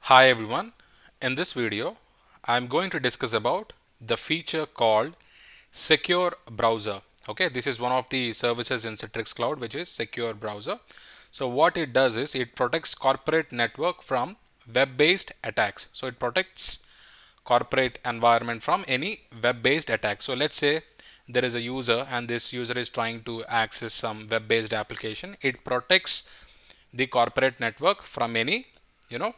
Hi everyone. In this video, I'm going to discuss about the feature called Secure Browser. Okay, this is one of the services in Citrix Cloud, which is Secure Browser. So what it does is it protects corporate network from web-based attacks. So it protects corporate environment from any web-based attack. So let's say there is a user and this user is trying to access some web-based application. It protects the corporate network from any, you know,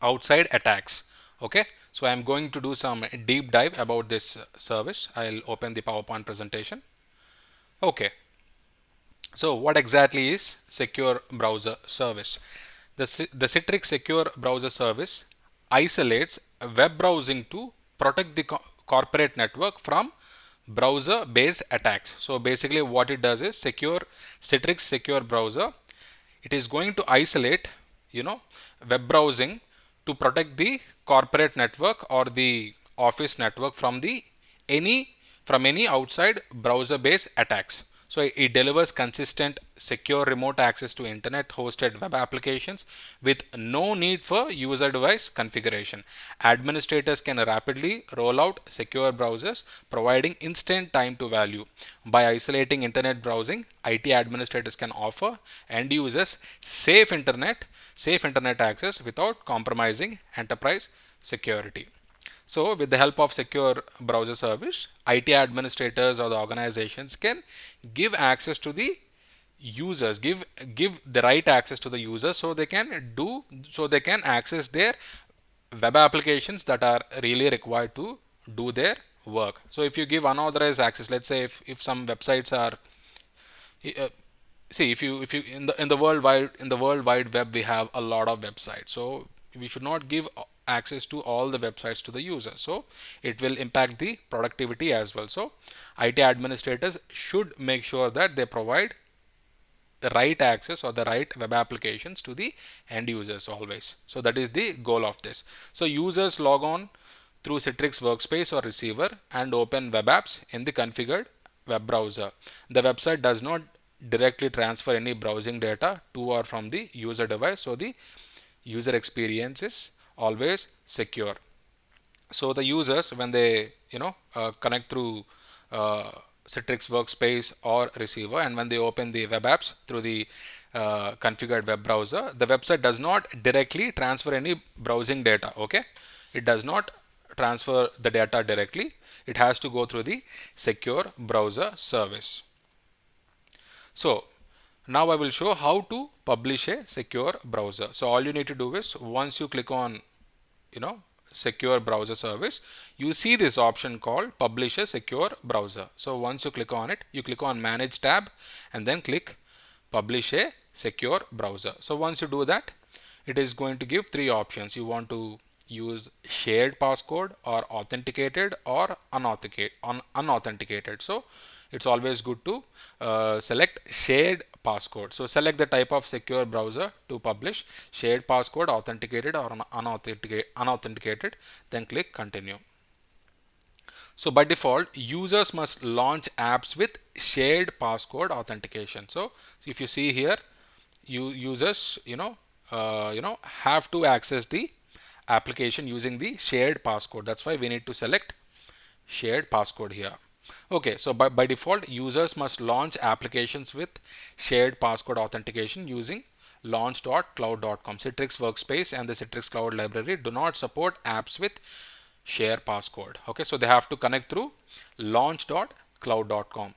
outside attacks. Okay, so I'm going to do some deep dive about this service. I'll open the PowerPoint presentation. Okay, so what exactly is secure browser service? The Citrix secure browser service isolates web browsing to protect the corporate network from browser based attacks. So basically what it does is Citrix secure browser, it is going to isolate, web browsing to protect the corporate network or the office network from the any any outside browser based attacks. So it delivers consistent secure remote access to internet hosted web applications with no need for user device configuration. Administrators can rapidly roll out secure browsers, providing instant time to value. By isolating internet browsing, IT administrators can offer end users safe internet access without compromising enterprise security. So with the help of secure browser service, IT administrators or the organizations can give access to the users, give the right access to the users so they can access their web applications that are really required to do their work. So if you give unauthorized access, let's say if some websites are uh, see if you in the world wide web we have a lot of websites, so we should not give access to all the websites to the user, so it will impact the productivity as well. So IT administrators should make sure that they provide the right access or the right web applications to the end users always. So that is the goal of this. So users log on through Citrix workspace or receiver and open web apps in the configured web browser. The website does not directly transfer any browsing data to or from the user device, so the user experience is always secure. So the users, when they connect through uh, Citrix workspace or receiver, and when they open the web apps through the configured web browser, the website does not directly transfer any browsing data. Okay, it does not transfer the data directly. It has to go through the secure browser service. So now I will show how to publish a secure browser. So all you need to do is, once you click on secure browser service, you see this option called publish a secure browser. So once you click on it, you click on manage tab and then click publish a secure browser. So once you do that, it is going to give three options. You want to use shared passcode or authenticated or unauthenticated. So it's always good to select shared passcode. So select the type of secure browser to publish, shared passcode, authenticated or unauthenticated, then click continue. So by default, users must launch apps with shared passcode authentication. So if you see here, users have to access the application using the shared passcode. That's why we need to select shared passcode here. Okay, so by default, users must launch applications with shared passcode authentication using launch.cloud.com. Citrix Workspace and the Citrix Cloud Library do not support apps with share passcode. Okay, so they have to connect through launch.cloud.com.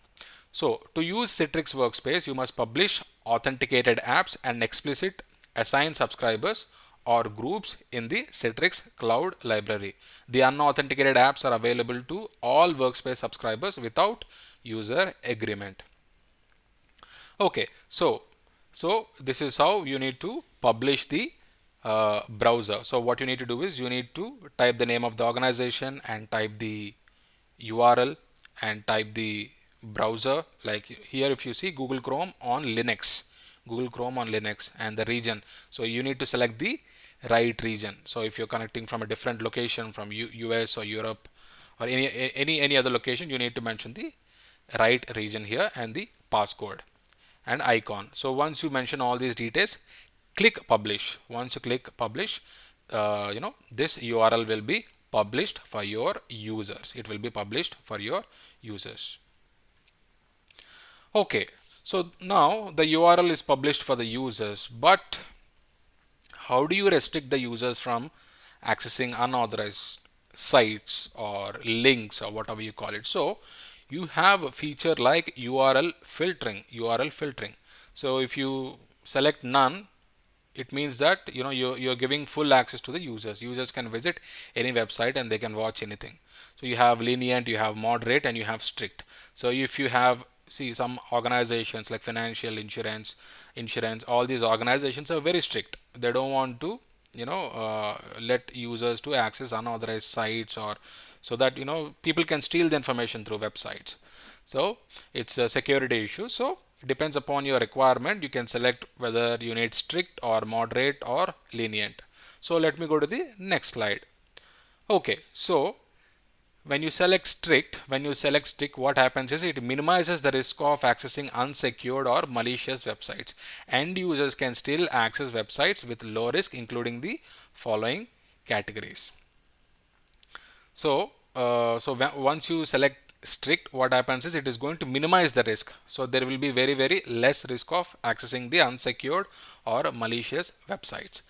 So to use Citrix Workspace, you must publish authenticated apps and explicit assign subscribers or groups in the Citrix Cloud Library. The unauthenticated apps are available to all Workspace subscribers without user agreement. Okay, so this is how you need to publish the browser. So what you need to do is you need to type the name of the organization and type the URL and type the browser. Like here, if you see Google Chrome on Linux and the region. So you need to select the right region. So if you're connecting from a different location from US or Europe or any other location, you need to mention the right region here and the passcode and icon. So once you mention all these details, click publish. Once you click publish, this URL will be published for your users. It will be published for your users. Okay, so now the URL is published for the users, but how do you restrict the users from accessing unauthorized sites or links or whatever you call it? So you have a feature like URL filtering. So if you select none, it means that you're giving full access to the users can visit any website and they can watch anything. So you have lenient, you have moderate, and you have strict. So if you have, see, some organizations like financial, insurance, all these organizations are very strict. They don't want to let users to access unauthorized sites, or so that people can steal the information through websites. So it's a security issue. So it depends upon your requirement. You can select whether you need strict or moderate or lenient. So let me go to the next slide. Okay, so when you select strict, what happens is it minimizes the risk of accessing unsecured or malicious websites. End users can still access websites with low risk, including the following categories. So once you select strict, what happens is it is going to minimize the risk. So there will be very less risk of accessing the unsecured or malicious websites.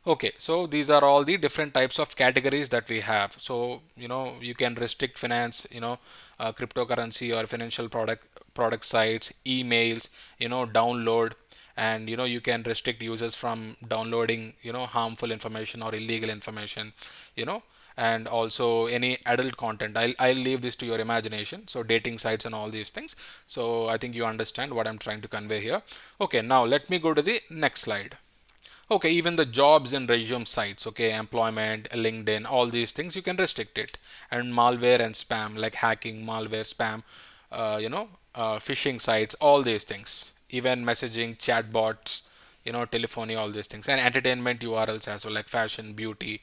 Okay, so these are all the different types of categories that we have. So you can restrict finance, cryptocurrency or financial product sites, emails, download, and you can restrict users from downloading harmful information or illegal information, you know and also any adult content. I'll leave this to your imagination. So dating sites and all these things. So I think you understand what I'm trying to convey here. Okay, now let me go to the next slide. Okay, even the jobs and resume sites, okay, employment, LinkedIn, all these things, you can restrict it. And malware and spam, like hacking, malware, spam, phishing sites, all these things. Even messaging, chatbots, telephony, all these things. And entertainment URLs as well, like fashion, beauty,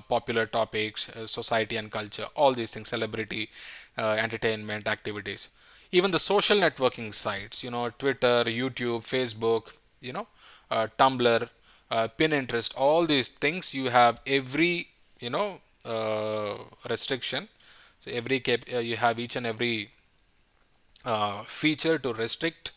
popular topics, society and culture, all these things, celebrity, entertainment activities. Even the social networking sites, Twitter, YouTube, Facebook, Tumblr, Pinterest, all these things, you have every restriction. So you have each and every feature to restrict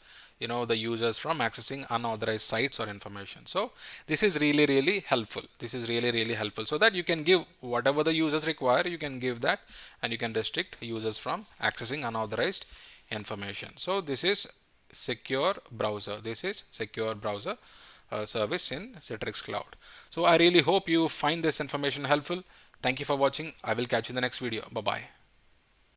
the users from accessing unauthorized sites or information. So this is really helpful. This is really helpful, so that you can give whatever the users require, you can give that, and you can restrict users from accessing unauthorized information. So this is secure browser. This is secure browser service in Citrix Cloud. So I really hope you find this information helpful. Thank you for watching. I will catch you in the next video. Bye bye.